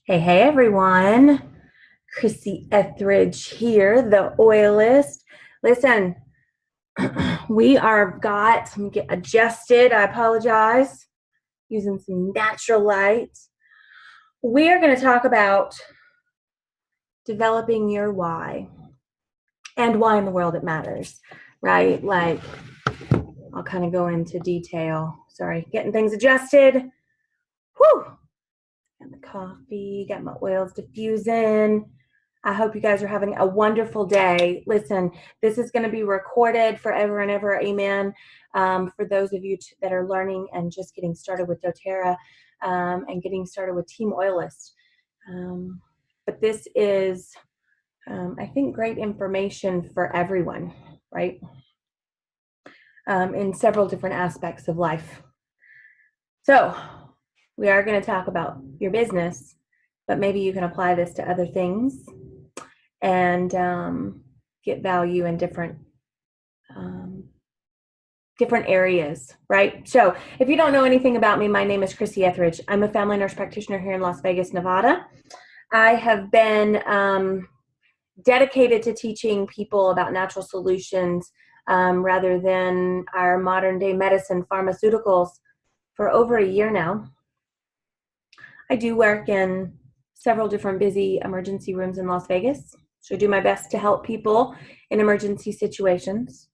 Hey everyone. Chrissy Etheridge here, the oilist. Listen, let me get adjusted. I apologize. Using some natural light. We are going to talk about developing your why and why in the world it matters, right? Like, I'll kind of go into detail. Sorry, getting things adjusted. Whew. Got the coffee, got my oils diffusing. I hope you guys are having a wonderful day. Listen, this is going to be recorded forever and ever. Amen. For those of you that are learning and just getting started with doTERRA and getting started with Team Oilist. But this is, I think, great information for everyone, right? In several different aspects of life. So we are going to talk about your business, but maybe you can apply this to other things and get value in different areas, right? So if you don't know anything about me, my name is Chrissy Etheridge. I'm a family nurse practitioner here in Las Vegas, Nevada. I have been dedicated to teaching people about natural solutions rather than our modern day medicine pharmaceuticals for over a year now. I do work in several different busy emergency rooms in Las Vegas. So I do my best to help people in emergency situations.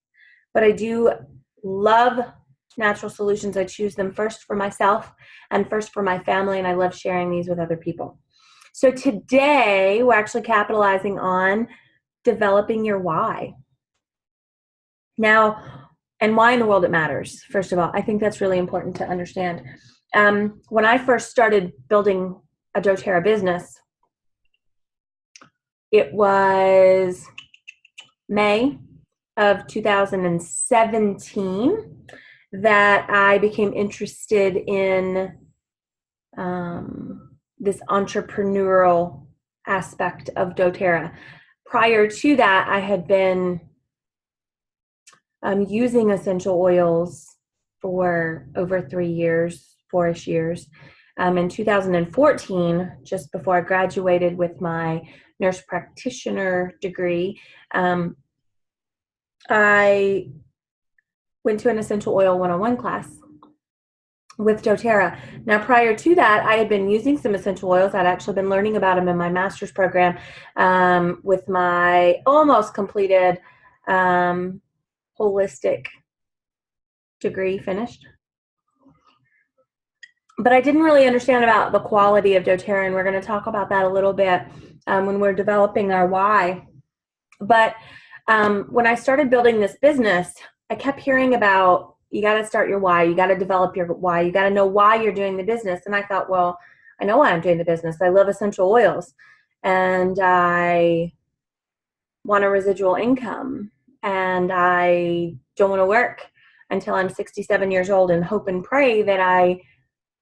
But I do love natural solutions. I choose them first for myself and first for my family, and I love sharing these with other people. So today we're actually capitalizing on developing your why. Now, and why in the world it matters, first of all. I think that's really important to understand. When I first started building a doTERRA business, it was May of 2017 that I became interested in this entrepreneurial aspect of doTERRA. Prior to that, I had been using essential oils for over 3 years, 4-ish years. In 2014, just before I graduated with my nurse practitioner degree, I went to an essential oil 101 class with doTERRA. Now, prior to that, I had been using some essential oils. I'd actually been learning about them in my master's program with my almost completed holistic degree finished. But I didn't really understand about the quality of doTERRA, and we're going to talk about that a little bit when we're developing our why. But when I started building this business, I kept hearing about, you got to start your why, you got to develop your why, you got to know why you're doing the business. And I thought, well, I know why I'm doing the business. I love essential oils, and I want a residual income, and I don't want to work until I'm 67 years old and hope and pray that I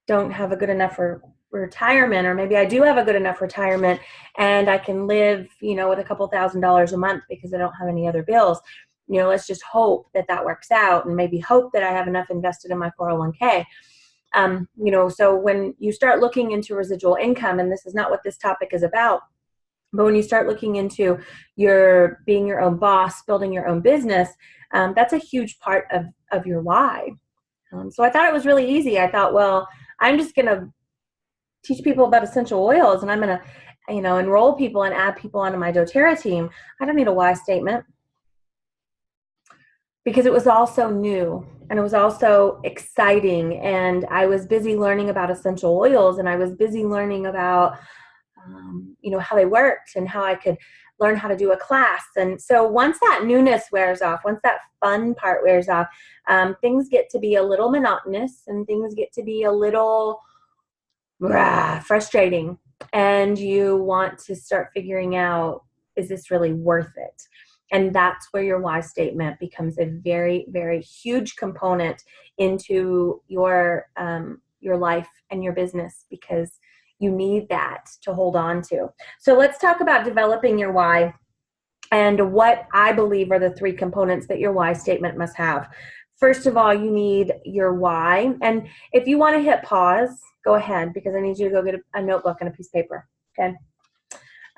don't have a good enough for retirement, or maybe I do have a good enough retirement and I can live, with a couple $1,000s a month because I don't have any other bills. Let's just hope that that works out, and maybe hope that I have enough invested in my 401k. So when you start looking into residual income, and this is not what this topic is about, but when you start looking into being your own boss, building your own business, that's a huge part of your why. So I thought it was really easy. I thought, well, I'm just going to teach people about essential oils, and I'm going to, enroll people and add people onto my doTERRA team. I don't need a why statement, because it was all so new and it was also exciting. And I was busy learning about essential oils, and I was busy learning about, how they worked and how I could learn how to do a class. And so once that newness wears off, once that fun part wears off, things get to be a little monotonous, and things get to be a little frustrating. And you want to start figuring out, is this really worth it? And that's where your why statement becomes a very, very huge component into your life and your business, because you need that to hold on to. So let's talk about developing your why and what I believe are the 3 components that your why statement must have. First of all, you need your why. And if you want to hit pause, go ahead, because I need you to go get a notebook and a piece of paper. okay?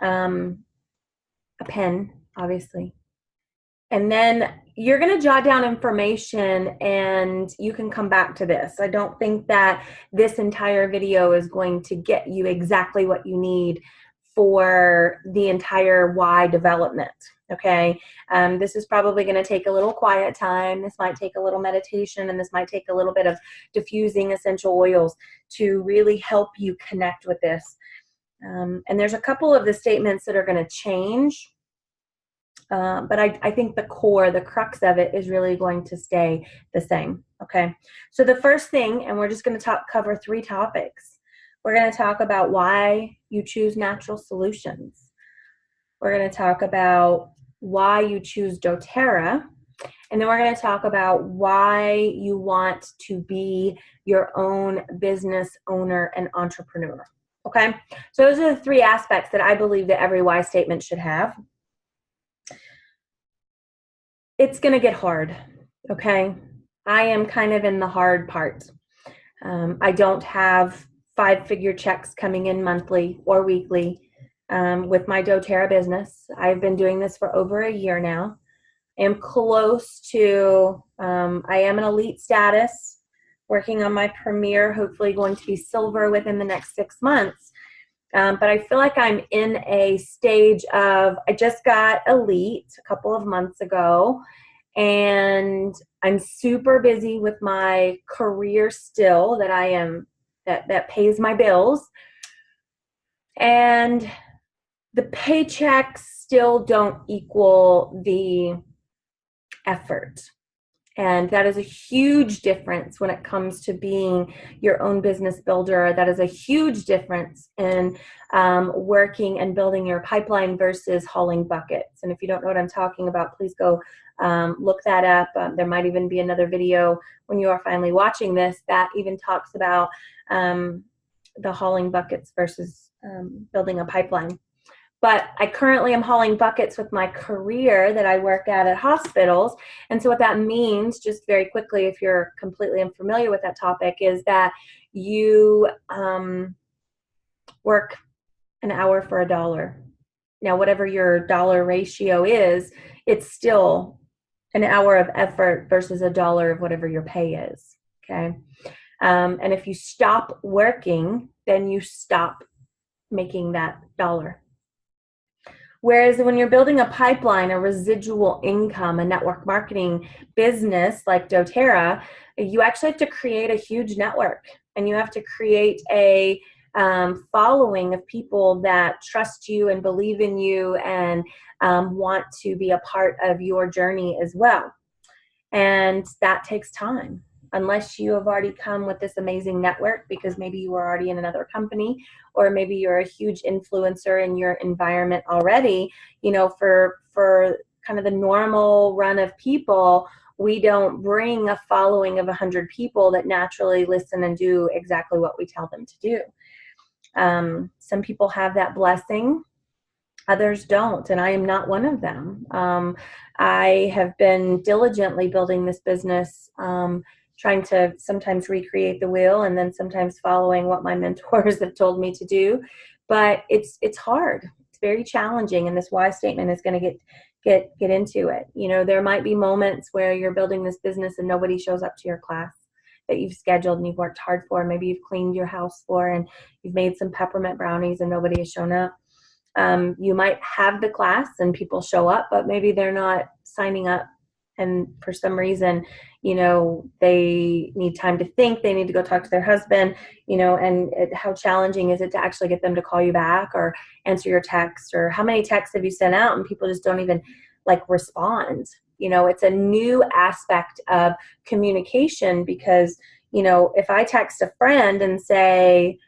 A pen, obviously. And then you're going to jot down information and you can come back to this. I don't think that this entire video is going to get you exactly what you need for the entire why development, okay? This is probably going to take a little quiet time. This might take a little meditation, and this might take a little bit of diffusing essential oils to really help you connect with this. And there's a couple of the statements that are going to change. But I think the core, the crux of it is really going to stay the same, okay? So the first thing, and we're just going to cover 3 topics. We're going to talk about why you choose natural solutions. We're going to talk about why you choose doTERRA. And then we're going to talk about why you want to be your own business owner and entrepreneur, okay? So those are the 3 aspects that I believe that every why statement should have. It's going to get hard, okay? I am kind of in the hard part. I don't have 5-figure checks coming in monthly or weekly with my doTERRA business. I've been doing this for over a year now. I am close to, I am an elite status, working on my premier, hopefully going to be silver within the next 6 months. But I feel like I'm in a stage of, I just got elite a couple of months ago, and I'm super busy with my career still that I am, that pays my bills. And the paychecks still don't equal the effort. And that is a huge difference when it comes to being your own business builder. That is a huge difference in working and building your pipeline versus hauling buckets. And if you don't know what I'm talking about, please go look that up. There might even be another video when you are finally watching this that even talks about the hauling buckets versus building a pipeline. But I currently am hauling buckets with my career that I work at hospitals. And so what that means, just very quickly, if you're completely unfamiliar with that topic, is that you work an hour for $1. Now, whatever your dollar ratio is, it's still an hour of effort versus $1 of whatever your pay is, okay? And if you stop working, then you stop making that dollar. Whereas when you're building a pipeline, a residual income, a network marketing business like doTERRA, you actually have to create a huge network, and you have to create a following of people that trust you and believe in you and want to be a part of your journey as well. And that takes time. Unless you have already come with this amazing network, because maybe you were already in another company, or maybe you're a huge influencer in your environment already. You know, for kind of the normal run of people, we don't bring a following of 100 people that naturally listen and do exactly what we tell them to do. Some people have that blessing. Others don't, and I am not one of them. I have been diligently building this business, trying to sometimes recreate the wheel and then sometimes following what my mentors have told me to do. But it's hard. It's very challenging, and this why statement is going to get into it. You know, there might be moments where you're building this business and nobody shows up to your class that you've scheduled and you've worked hard for. Maybe you've cleaned your house floor and you've made some peppermint brownies and nobody has shown up. You might have the class and people show up, but maybe they're not signing up, and for some reason, you know, they need time to think, they need to go talk to their husband, you know, and how challenging is it to actually get them to call you back or answer your text, or how many texts have you sent out and people just don't even like respond. You know, it's a new aspect of communication, because, you know, if I text a friend and say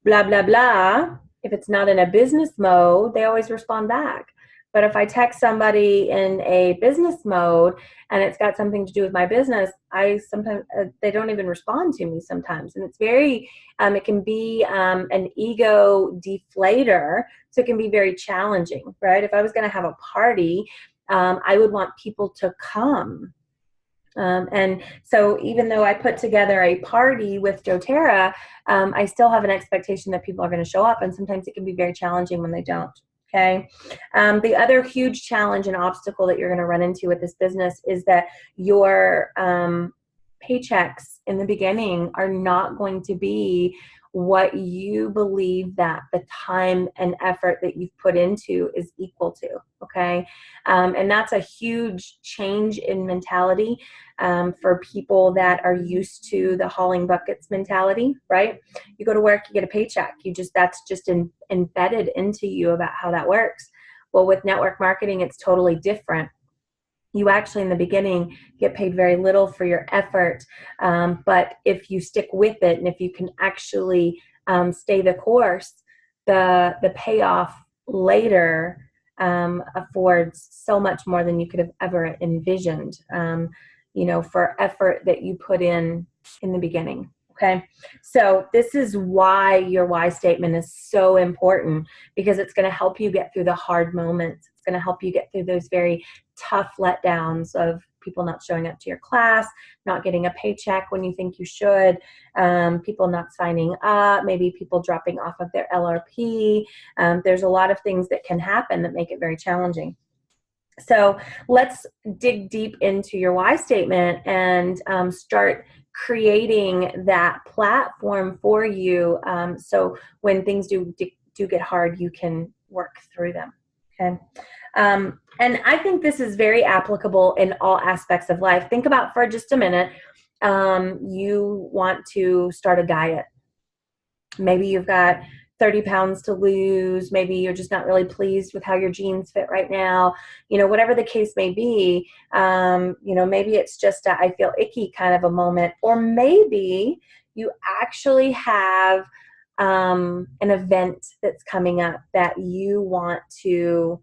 blah blah blah, if it's not in a business mode, they always respond back. But if I text somebody in a business mode and it's got something to do with my business, I sometimes, they don't even respond to me sometimes. And it's very, it can be an ego deflator. So it can be very challenging, right? If I was going to have a party, I would want people to come. And so even though I put together a party with doTERRA, I still have an expectation that people are going to show up, and sometimes it can be very challenging when they don't. Okay. The other huge challenge and obstacle that you're going to run into with this business is that your paychecks in the beginning are not going to be what you believe that the time and effort that you've put into is equal to. Okay. And that's a huge change in mentality for people that are used to the hauling buckets mentality, right? You go to work, you get a paycheck. That's just embedded into you about how that works. Well, with network marketing, it's totally different. You actually in the beginning get paid very little for your effort, but if you stick with it and if you can actually stay the course, the payoff later affords so much more than you could have ever envisioned, for effort that you put in the beginning. Okay, so this is why your why statement is so important, because it's going to help you get through the hard moments. It's going to help you get through those very tough letdowns of people not showing up to your class, not getting a paycheck when you think you should, people not signing up, maybe people dropping off of their LRP. There's a lot of things that can happen that make it very challenging. So let's dig deep into your why statement and start creating that platform for you, so when things do get hard, you can work through them. Okay. And I think this is very applicable in all aspects of life. Think about for just a minute, you want to start a diet. Maybe you've got 30 pounds to lose. Maybe you're just not really pleased with how your jeans fit right now. Whatever the case may be, maybe it's just a I feel icky kind of a moment. Or maybe you actually have an event that's coming up that you want to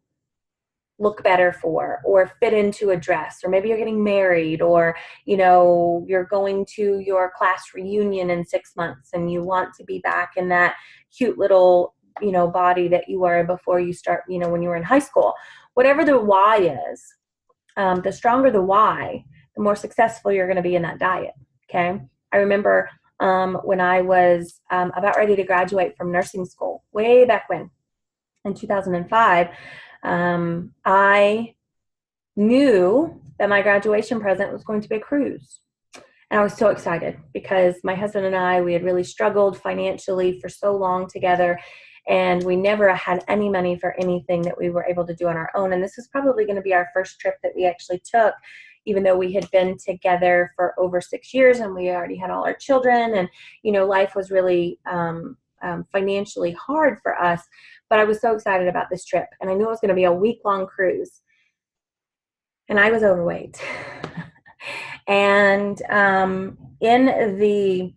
look better for or fit into a dress, or maybe you're getting married, or you're going to your class reunion in 6 months and you want to be back in that cute little body that you were before you start, when you were in high school. Whatever the why is, the stronger the why, the more successful you're going to be in that diet. Okay. I remember when I was about ready to graduate from nursing school way back when in 2005, I knew that my graduation present was going to be a cruise. And I was so excited because my husband and I, we had really struggled financially for so long together, and we never had any money for anything that we were able to do on our own. And this was probably going to be our first trip that we actually took, even though we had been together for over 6 years and we already had all our children, and, life was really financially hard for us. But I was so excited about this trip, and I knew it was going to be a week-long cruise. And I was overweight. And in the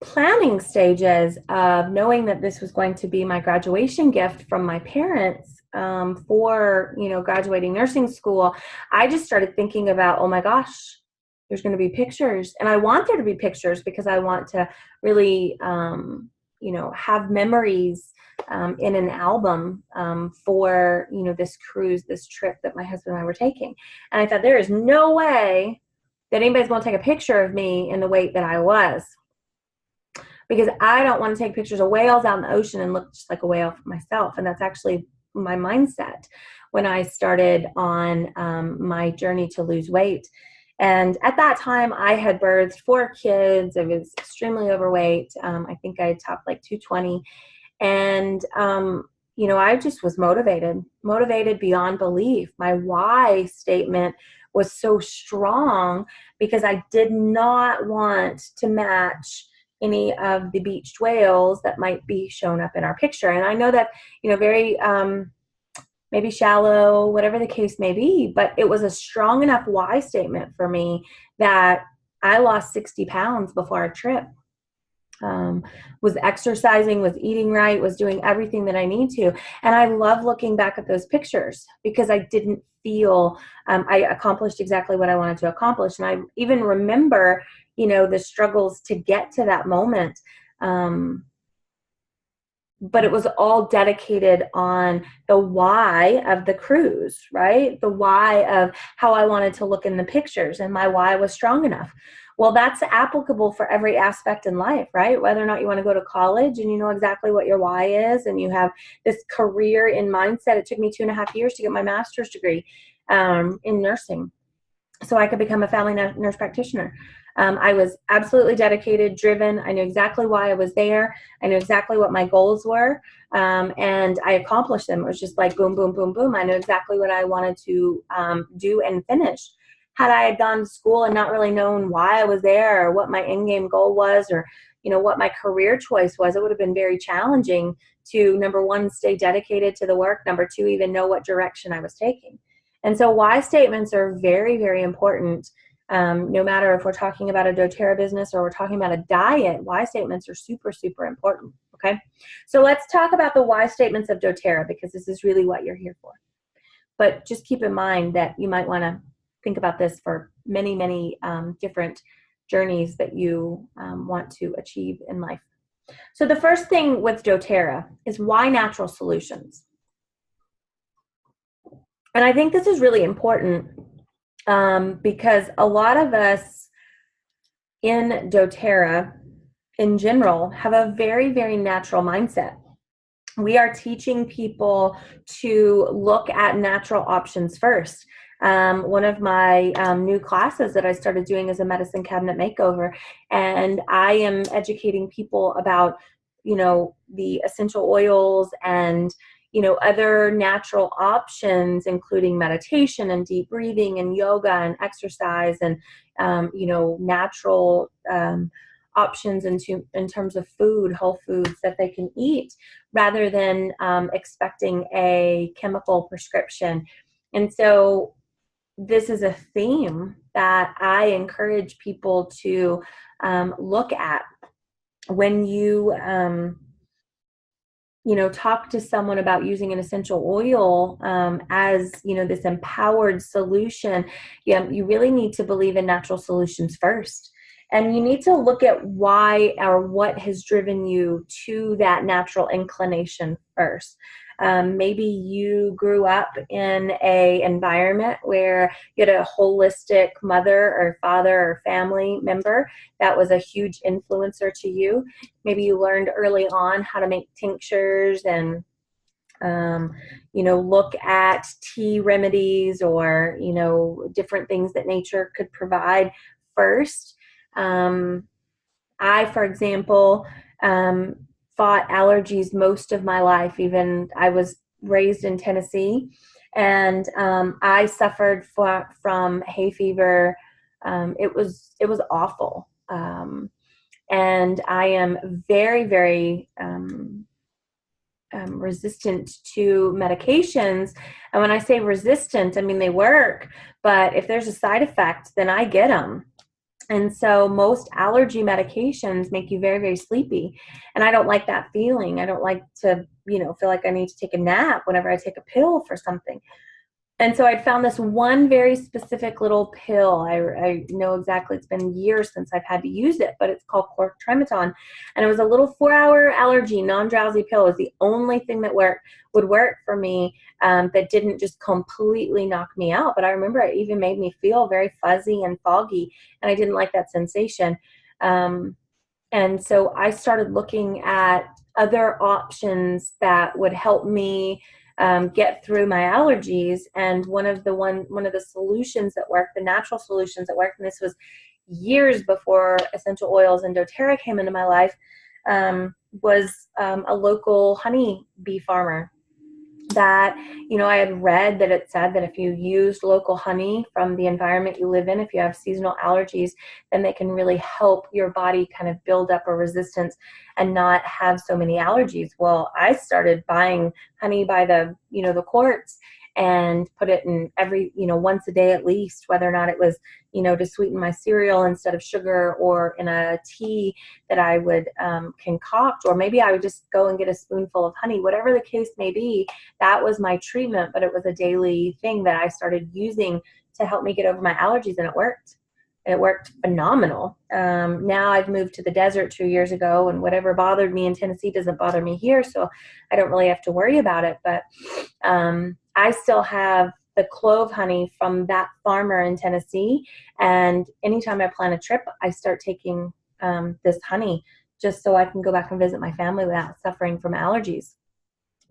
planning stages of knowing that this was going to be my graduation gift from my parents for, graduating nursing school, I just started thinking about, oh my gosh, there's going to be pictures. And I want there to be pictures because I want to really, have memories in an album for, this cruise, this trip that my husband and I were taking. And I thought, there is no way that anybody's going to take a picture of me in the weight that I was, because I don't want to take pictures of whales out in the ocean and look just like a whale myself. And that's actually my mindset when I started on my journey to lose weight. And at that time, I had birthed 4 kids. I was extremely overweight. I think I topped like 220. And, I just was motivated beyond belief. My why statement was so strong because I did not want to match any of the beached whales that might be shown up in our picture. And I know that, very maybe shallow, whatever the case may be, but it was a strong enough why statement for me that I lost 60 pounds before our trip. Was exercising, was eating right, was doing everything that I need to. And I love looking back at those pictures because I didn't feel I accomplished exactly what I wanted to accomplish. And I even remember, the struggles to get to that moment. but it was all dedicated on the why of the cruise, right? The why of how I wanted to look in the pictures, and my why was strong enough. Well, that's applicable for every aspect in life, right? Whether or not you want to go to college and you know exactly what your why is, and you have this career in mindset. It took me 2.5 years to get my master's degree in nursing, so I could become a family nurse practitioner. I was absolutely dedicated, driven. I knew exactly why I was there. I knew exactly what my goals were, and I accomplished them. It was just like boom, boom, boom, boom. I knew exactly what I wanted to do and finish. Had I had gone to school and not really known why I was there or what my end game goal was, or what my career choice was, it would have been very challenging to, number one, stay dedicated to the work. Number two, even know what direction I was taking. And so why statements are very, very important. No matter if we're talking about a doTERRA business or we're talking about a diet, why statements are super, super important. Okay. So let's talk about the why statements of doTERRA, because this is really what you're here for. But just keep in mind that you might want to think about this for many, many different journeys that you want to achieve in life. So the first thing with doTERRA is why natural solutions. And I think this is really important because a lot of us in doTERRA in general have a very, very natural mindset. We are teaching people to look at natural options first. One of my new classes that I started doing is a medicine cabinet makeover, and I am educating people about, the essential oils and other natural options, including meditation and deep breathing and yoga and exercise and natural options in terms of food, whole foods that they can eat, rather than expecting a chemical prescription. And so this is a theme that I encourage people to look at when you talk to someone about using an essential oil as, this empowered solution. You really need to believe in natural solutions first. And you need to look at why or what has driven you to that natural inclination first. Maybe you grew up in an environment where you had a holistic mother or father or family member that was a huge influencer to you. Maybe you learned early on how to make tinctures and look at tea remedies or, different things that nature could provide first. I, for example, fought allergies most of my life. Even I was raised in Tennessee, and I suffered from hay fever. It was awful, and I am very, very resistant to medications. And when I say resistant, I mean they work, but if there's a side effect, then I get them. And so most allergy medications make you very, very sleepy. And I don't like that feeling. I don't like to, feel like I need to take a nap whenever I take a pill for something. And so I'd found this one very specific little pill. I know exactly, it's been years since I've had to use it, but it's called chlortrimeton. And it was a little 4-hour allergy, non-drowsy pill. It was the only thing that would work for me that didn't just completely knock me out. But I remember it even made me feel very fuzzy and foggy, and I didn't like that sensation. And so I started looking at other options that would help me get through my allergies. And one of the solutions that worked, the natural solutions that worked, and this was years before essential oils and doTERRA came into my life, was a local honey bee farmer that, I had read that it said that if you used local honey from the environment you live in, if you have seasonal allergies, then they can really help your body kind of build up a resistance and not have so many allergies. Well, I started buying honey by the quarts and put it in every, once a day at least, whether or not it was, to sweeten my cereal instead of sugar, or in a tea that I would concoct, or maybe I would just go and get a spoonful of honey, whatever the case may be. That was my treatment, but it was a daily thing that I started using to help me get over my allergies, and it worked. It worked phenomenal. Now I've moved to the desert 2 years ago, and whatever bothered me in Tennessee doesn't bother me here, so I don't really have to worry about it. But I still have the clove honey from that farmer in Tennessee, and anytime I plan a trip, I start taking this honey just so I can go back and visit my family without suffering from allergies,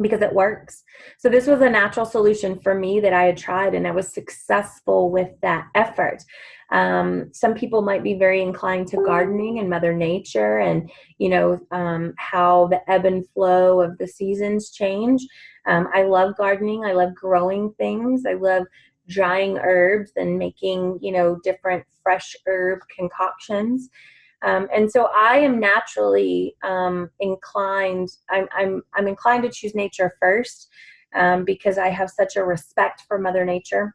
because it works. So this was a natural solution for me that I had tried, and I was successful with that effort. Some people might be very inclined to gardening and Mother Nature, and how the ebb and flow of the seasons change. I love gardening. I love growing things. I love drying herbs and making different fresh herb concoctions. And so I am naturally inclined. I'm inclined to choose nature first, because I have such a respect for Mother Nature.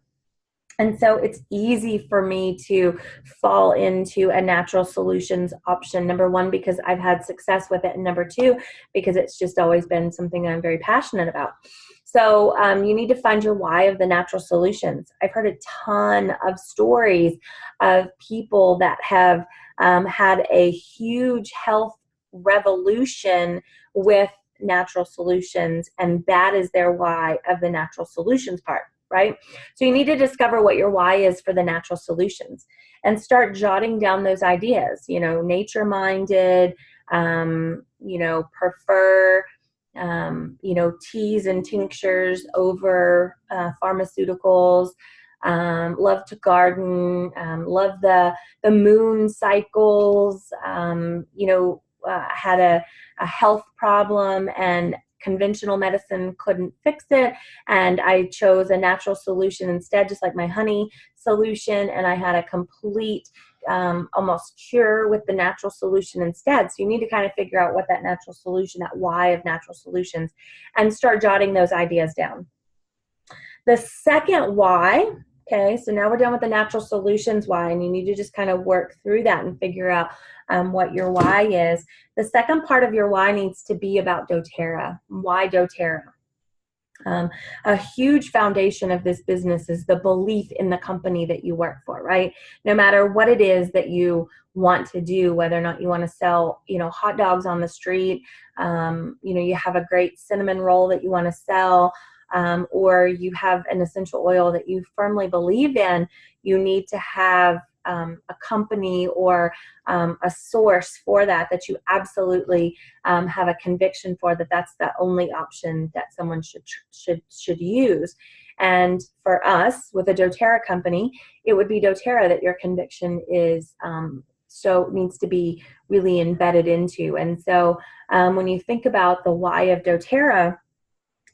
And so it's easy for me to fall into a natural solutions option. Number one, because I've had success with it. And number two, because it's just always been something I'm very passionate about. So you need to find your why of the natural solutions. I've heard a ton of stories of people that have had a huge health revolution with natural solutions, and that is their why of the natural solutions part, right? So you need to discover what your why is for the natural solutions and start jotting down those ideas, nature-minded, prefer, teas and tinctures over pharmaceuticals, love to garden, love the moon cycles, had a health problem and conventional medicine couldn't fix it, and I chose a natural solution instead, just like my honey solution, and I had a complete almost cure with the natural solution instead. So you need to kind of figure out what that natural solution, that why of natural solutions, and start jotting those ideas down. The second why, okay, so now we're done with the natural solutions why, and you need to just kind of work through that and figure out what your why is. The second part of your why needs to be about doTERRA. Why doTERRA? A huge foundation of this business is the belief in the company that you work for, right? No matter what it is that you want to do, whether or not you want to sell, hot dogs on the street, you have a great cinnamon roll that you want to sell, or you have an essential oil that you firmly believe in, you need to have a company or a source for that you absolutely have a conviction for, that's the only option that someone should use. And for us, with a doTERRA company, it would be doTERRA that your conviction is so needs to be really embedded into. And so when you think about the why of doTERRA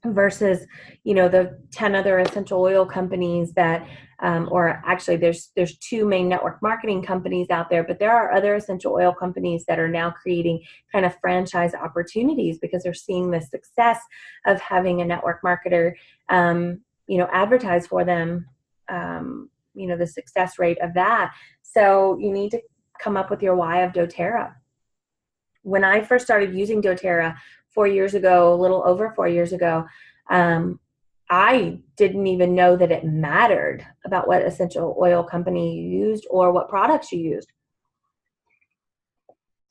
versus the 10 other essential oil companies that or actually there's two main network marketing companies out there, but there are other essential oil companies that are now creating kind of franchise opportunities because they're seeing the success of having a network marketer advertise for them, the success rate of that. So you need to come up with your why of doTERRA. When I first started using doTERRA 4 years ago, a little over 4 years ago, I didn't even know that it mattered about what essential oil company you used or what products you used.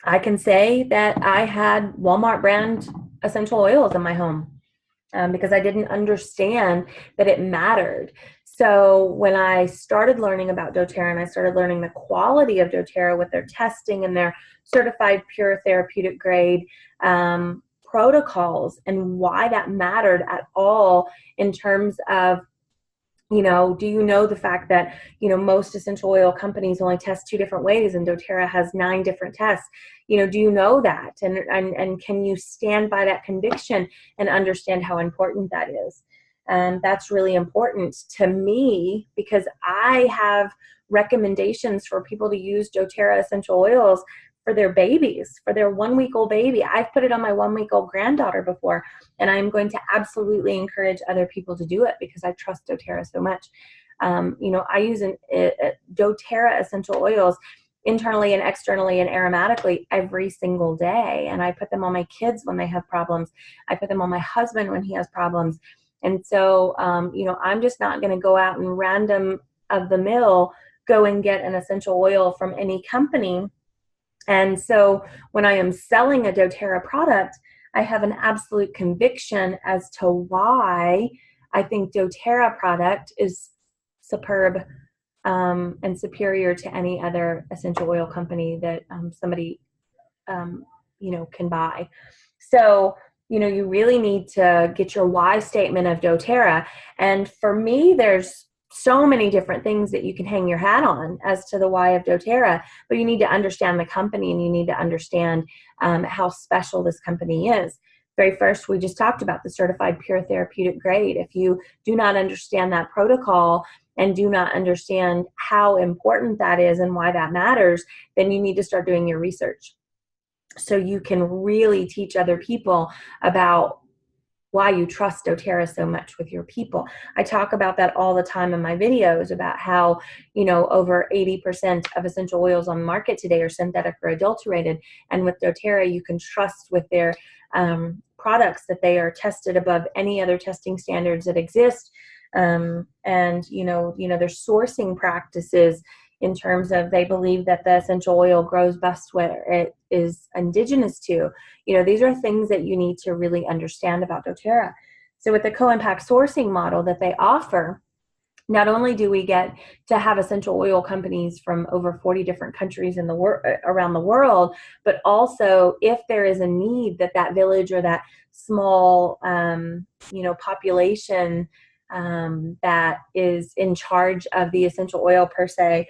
I can say that I had Walmart brand essential oils in my home because I didn't understand that it mattered. So when I started learning about doTERRA and I started learning the quality of doTERRA with their testing and their certified pure therapeutic grade protocols and why that mattered at all in terms of, do you know the fact that, most essential oil companies only test 2 different ways and doTERRA has 9 different tests? Do you know that? And can you stand by that conviction and understand how important that is? That's really important to me because I have recommendations for people to use doTERRA essential oils for their babies, for their 1-week-old baby. I've put it on my 1-week-old granddaughter before, and I'm going to absolutely encourage other people to do it because I trust doTERRA so much. I use doTERRA essential oils internally and externally and aromatically every single day, and I put them on my kids when they have problems. I put them on my husband when he has problems. And so, I'm just not going to go out and random of the mill go and get an essential oil from any company. And so when I am selling a doTERRA product, I have an absolute conviction as to why I think doTERRA product is superb and superior to any other essential oil company that somebody can buy. So, you really need to get your why statement of doTERRA. And for me, there's so many different things that you can hang your hat on as to the why of doTERRA, but you need to understand the company, and you need to understand how special this company is. Very first, we just talked about the certified pure therapeutic grade. If you do not understand that protocol and do not understand how important that is and why that matters, then you need to start doing your research, so you can really teach other people about why you trust doTERRA so much with your people. I talk about that all the time in my videos about how, over 80% of essential oils on the market today are synthetic or adulterated. And with doTERRA, you can trust with their products that they are tested above any other testing standards that exist. And, their sourcing practices, in terms of they believe that the essential oil grows best where it is indigenous to. These are things that you need to really understand about doTERRA. So with the co-impact sourcing model that they offer, not only do we get to have essential oil companies from over 40 different countries in the around the world, but also if there is a need that village or that small, population that is in charge of the essential oil per se,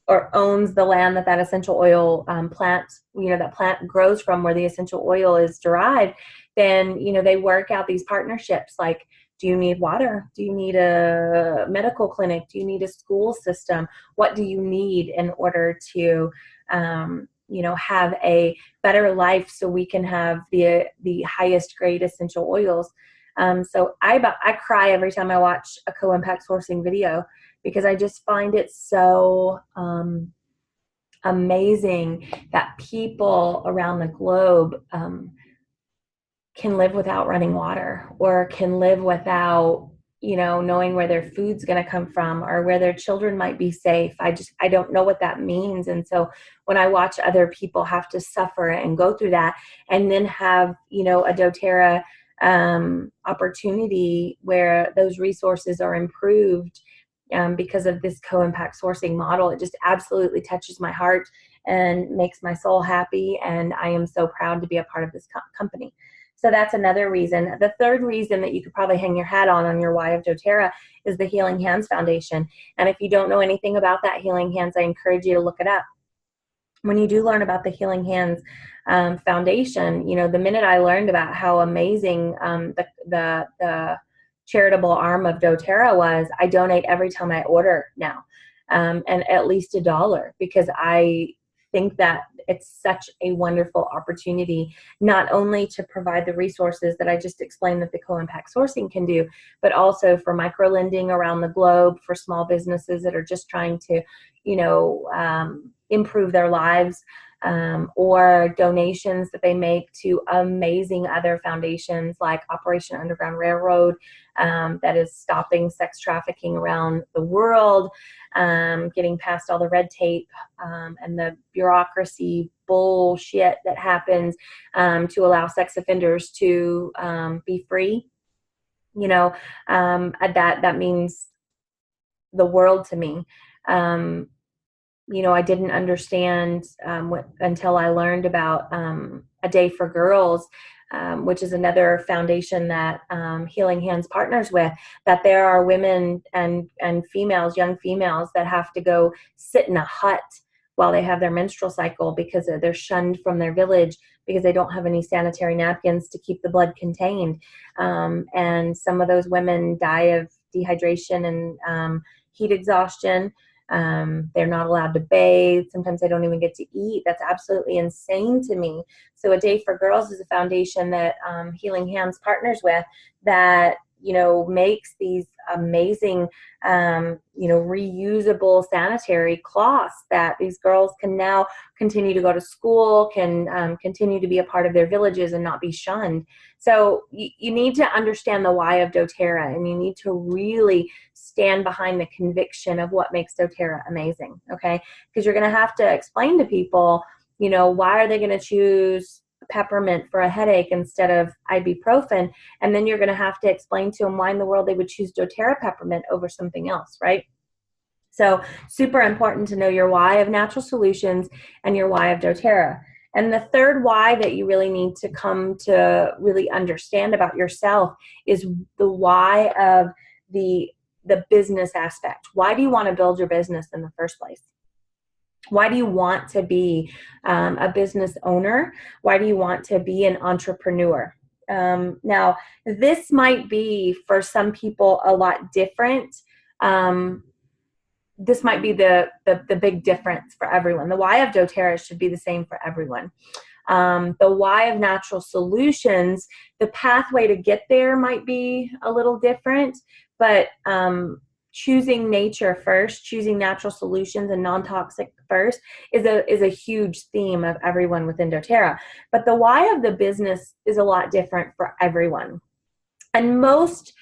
or owns the land that essential oil plant, that plant grows from, where the essential oil is derived, then, they work out these partnerships. Like, do you need water? Do you need a medical clinic? Do you need a school system? What do you need in order to, have a better life, so we can have the highest grade essential oils? So I cry every time I watch a co-impact sourcing video, because I just find it so amazing that people around the globe can live without running water, or can live without, knowing where their food's going to come from, or where their children might be safe. I don't know what that means. And so when I watch other people have to suffer and go through that, and then have, a doTERRA opportunity where those resources are improved because of this co-impact sourcing model, it just absolutely touches my heart and makes my soul happy. And I am so proud to be a part of this company. So that's another reason. The third reason that you could probably hang your hat on your why of doTERRA is the Healing Hands Foundation. And if you don't know anything about that Healing Hands, I encourage you to look it up. When you do learn about the Healing Hands Foundation, the minute I learned about how amazing the charitable arm of doTERRA was, I donate every time I order now, and at least $1, because I think that it's such a wonderful opportunity, not only to provide the resources that I just explained that the co-impact sourcing can do, but also for micro-lending around the globe for small businesses that are just trying to, improve their lives, or donations that they make to amazing other foundations like Operation Underground Railroad, that is stopping sex trafficking around the world, getting past all the red tape and the bureaucracy bullshit that happens to allow sex offenders to be free. That means the world to me. I didn't understand until I learned about A Day for Girls, which is another foundation that Healing Hands partners with, that there are women and females, young females, that have to go sit in a hut while they have their menstrual cycle because they're shunned from their village because they don't have any sanitary napkins to keep the blood contained. And some of those women die of dehydration and heat exhaustion. They're not allowed to bathe. Sometimes they don't even get to eat. That's absolutely insane to me. So A Day for Girls is a foundation that Healing Hands partners with, that makes these amazing, reusable sanitary cloths that these girls can now continue to go to school, can continue to be a part of their villages and not be shunned. So you need to understand the why of doTERRA, and you need to really stand behind the conviction of what makes doTERRA amazing, okay? Because you're going to have to explain to people, why are they going to choose peppermint for a headache instead of ibuprofen? And then you're going to have to explain to them why in the world they would choose doTERRA peppermint over something else, right? So super important to know your why of natural solutions and your why of doTERRA. And the third why that you really need to come to really understand about yourself is the why of the business aspect. Why do you want to build your business in the first place? Why do you want to be a business owner? Why do you want to be an entrepreneur? Now, this might be for some people a lot different. This might be the big difference for everyone. The why of doTERRA should be the same for everyone. The why of natural solutions, the pathway to get there might be a little different, but choosing nature first, choosing natural solutions and non-toxic first is a huge theme of everyone within doTERRA. But the why of the business is a lot different for everyone. And most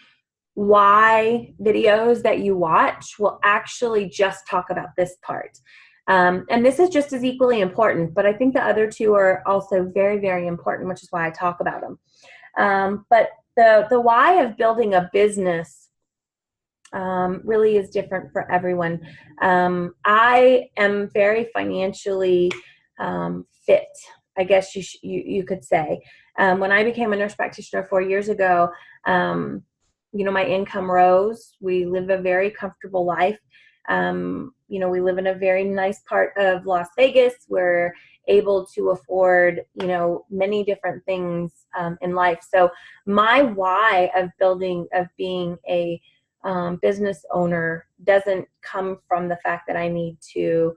why videos that you watch will actually just talk about this part. And this is just as equally important, but I think the other two are also very, very important, which is why I talk about them. But the why of building a business really is different for everyone. I am very financially fit, I guess you could say. When I became a nurse practitioner 4 years ago, my income rose. We live a very comfortable life. We live in a very nice part of Las Vegas. We're able to afford, many different things in life. So my why of being a business owner doesn't come from the fact that I need to,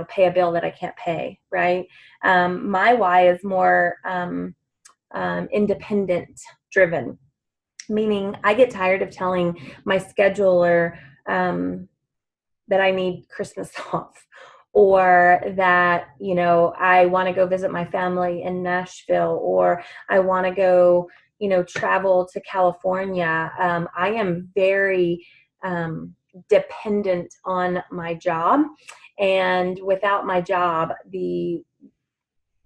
pay a bill that I can't pay, right? My why is more independent driven, meaning I get tired of telling my scheduler that I need Christmas off, or that, I want to go visit my family in Nashville, or I want to go, travel to California. I am very dependent on my job. And without my job, the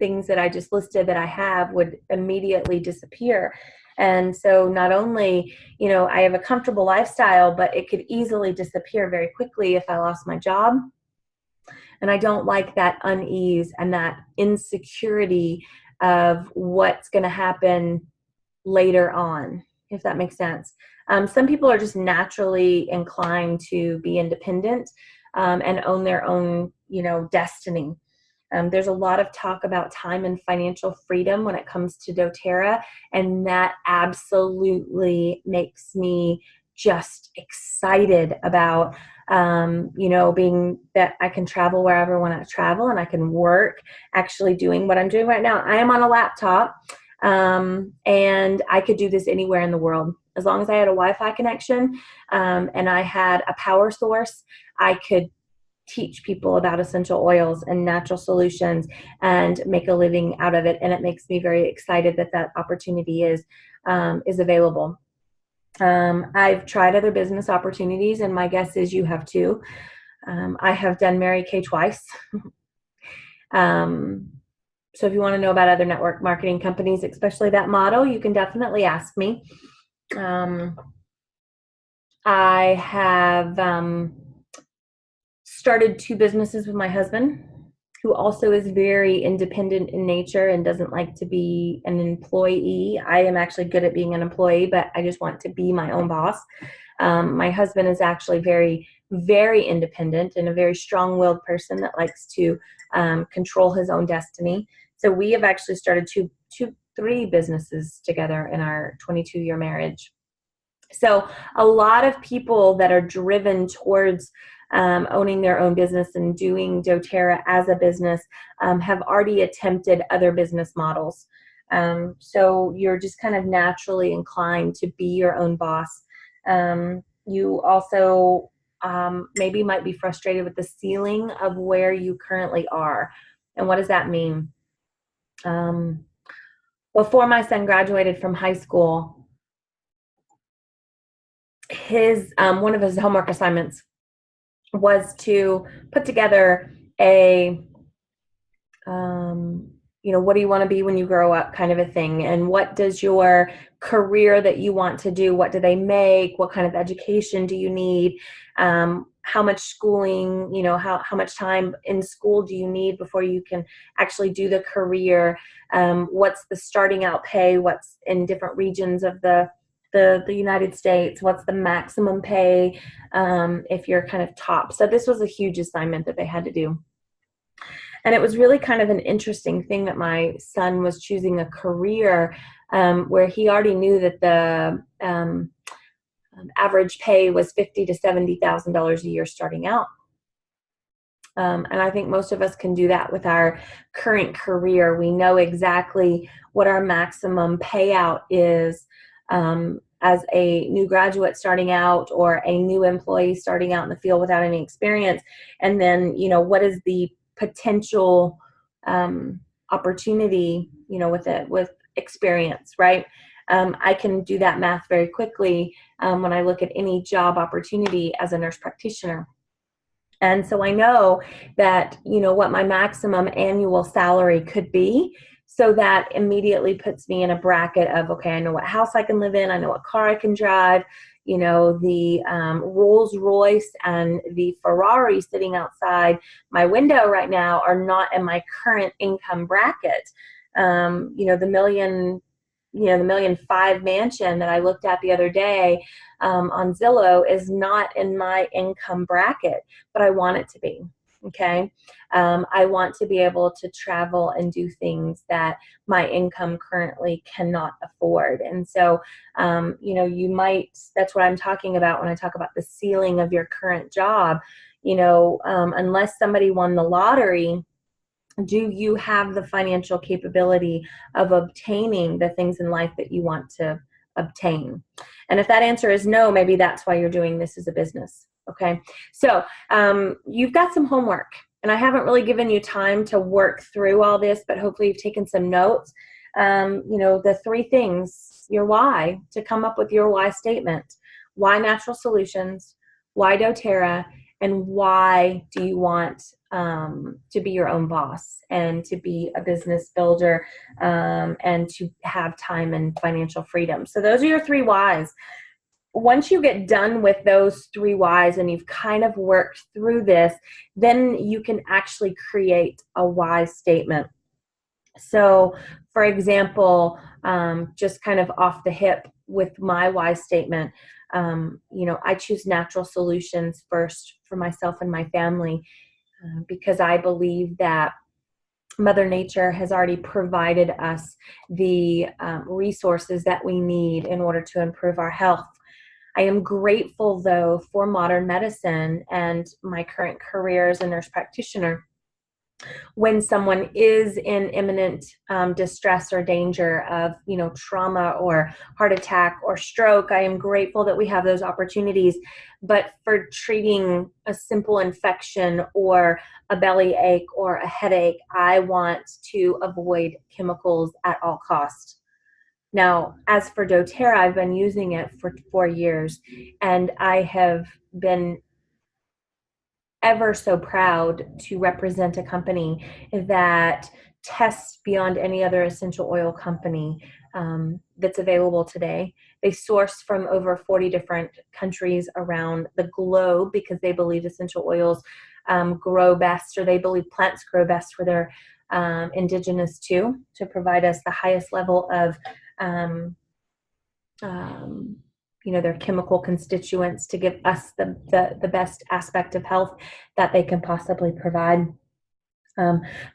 things that I just listed that I have would immediately disappear. And so not only, I have a comfortable lifestyle, but it could easily disappear very quickly if I lost my job. And I don't like that unease and that insecurity of what's going to happen later on, if that makes sense. Some people are just naturally inclined to be independent and own their own, destiny. There's a lot of talk about time and financial freedom when it comes to doTERRA, and that absolutely makes me just excited about, being that I can travel wherever I want to travel, and I can work actually doing what I'm doing right now. I am on a laptop, and I could do this anywhere in the world. As long as I had a Wi-Fi connection and I had a power source, I could teach people about essential oils and natural solutions and make a living out of it. And it makes me very excited that that opportunity is available. I've tried other business opportunities, and my guess is you have too. I have done Mary Kay twice. So if you want to know about other network marketing companies, especially that model, you can definitely ask me. I have started 2 businesses with my husband, who also is very independent in nature and doesn't like to be an employee. I am actually good at being an employee, but I just want to be my own boss. My husband is actually very, very independent and a very strong-willed person that likes to control his own destiny. So we have actually started 3 businesses together in our 22-year marriage. So a lot of people that are driven towards owning their own business and doing doTERRA as a business have already attempted other business models. So you're just kind of naturally inclined to be your own boss. You also maybe might be frustrated with the ceiling of where you currently are. And what does that mean? Before my son graduated from high school, his one of his homework assignments was to put together a what do you want to be when you grow up kind of a thing, and what does your career that you want to do, what do they make, what kind of education do you need, how much schooling, how much time in school do you need before you can actually do the career, what's the starting out pay, what's in different regions of the United States, what's the maximum pay if you're kind of top. So this was a huge assignment that they had to do. And it was really kind of an interesting thing that my son was choosing a career where he already knew that the average pay was $50,000 to $70,000 a year starting out. And I think most of us can do that with our current career. We know exactly what our maximum payout is as a new graduate starting out, or a new employee starting out in the field without any experience. And then, what is the potential opportunity, with experience, right? I can do that math very quickly when I look at any job opportunity as a nurse practitioner. And so I know that, what my maximum annual salary could be. So that immediately puts me in a bracket of, okay, I know what house I can live in. I know what car I can drive. The Rolls Royce and the Ferrari sitting outside my window right now are not in my current income bracket. The $1,500,000 mansion that I looked at the other day on Zillow is not in my income bracket, but I want it to be. Okay. I want to be able to travel and do things that my income currently cannot afford. And so, that's what I'm talking about when I talk about the ceiling of your current job. Unless somebody won the lottery, do you have the financial capability of obtaining the things in life that you want to obtain? And if that answer is no, maybe that's why you're doing this as a business. Okay. So you've got some homework, and I haven't really given you time to work through all this, but hopefully you've taken some notes. The three things, your why, to come up with your why statement. Why natural solutions? Why doTERRA? And why do you want to be your own boss and to be a business builder and to have time and financial freedom? So those are your three whys. Once you get done with those three whys and you've kind of worked through this, then you can actually create a why statement. So, for example, just kind of off the hip with my why statement, I choose natural solutions first for myself and my family because I believe that Mother Nature has already provided us the resources that we need in order to improve our health. I am grateful, though, for modern medicine and my current career as a nurse practitioner. When someone is in imminent distress or danger of, trauma or heart attack or stroke, I am grateful that we have those opportunities. But for treating a simple infection or a belly ache or a headache, I want to avoid chemicals at all costs. Now, as for doTERRA, I've been using it for 4 years, and I have been ever so proud to represent a company that tests beyond any other essential oil company that's available today. They source from over 40 different countries around the globe because they believe essential oils grow best, or they believe plants grow best where they're indigenous to provide us the highest level of their chemical constituents to give us the best aspect of health that they can possibly provide.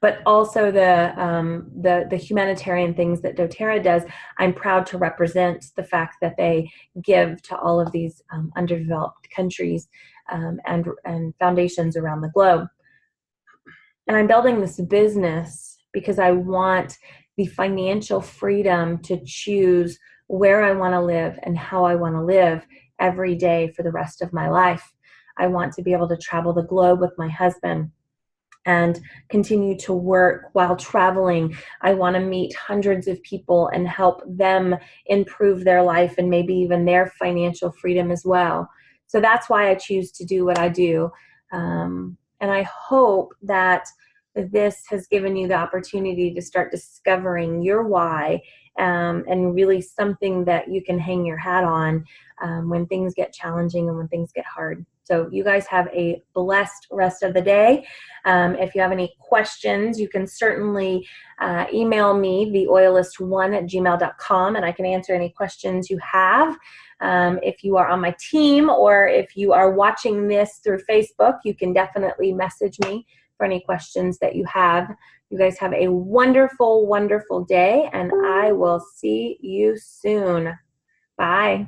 But also the humanitarian things that doTERRA does, I'm proud to represent the fact that they give to all of these underdeveloped countries and foundations around the globe. And I'm building this business because I want the financial freedom to choose where I want to live and how I want to live every day for the rest of my life. I want to be able to travel the globe with my husband and continue to work while traveling. I want to meet hundreds of people and help them improve their life and maybe even their financial freedom as well. So that's why I choose to do what I do. And I hope that this has given you the opportunity to start discovering your why, and really something that you can hang your hat on when things get challenging and when things get hard. So you guys have a blessed rest of the day. If you have any questions, you can certainly email me, theoilist1@gmail.com, and I can answer any questions you have. If you are on my team or if you are watching this through Facebook, you can definitely message me for any questions that you have. You guys have a wonderful, wonderful day, and I will see you soon. Bye.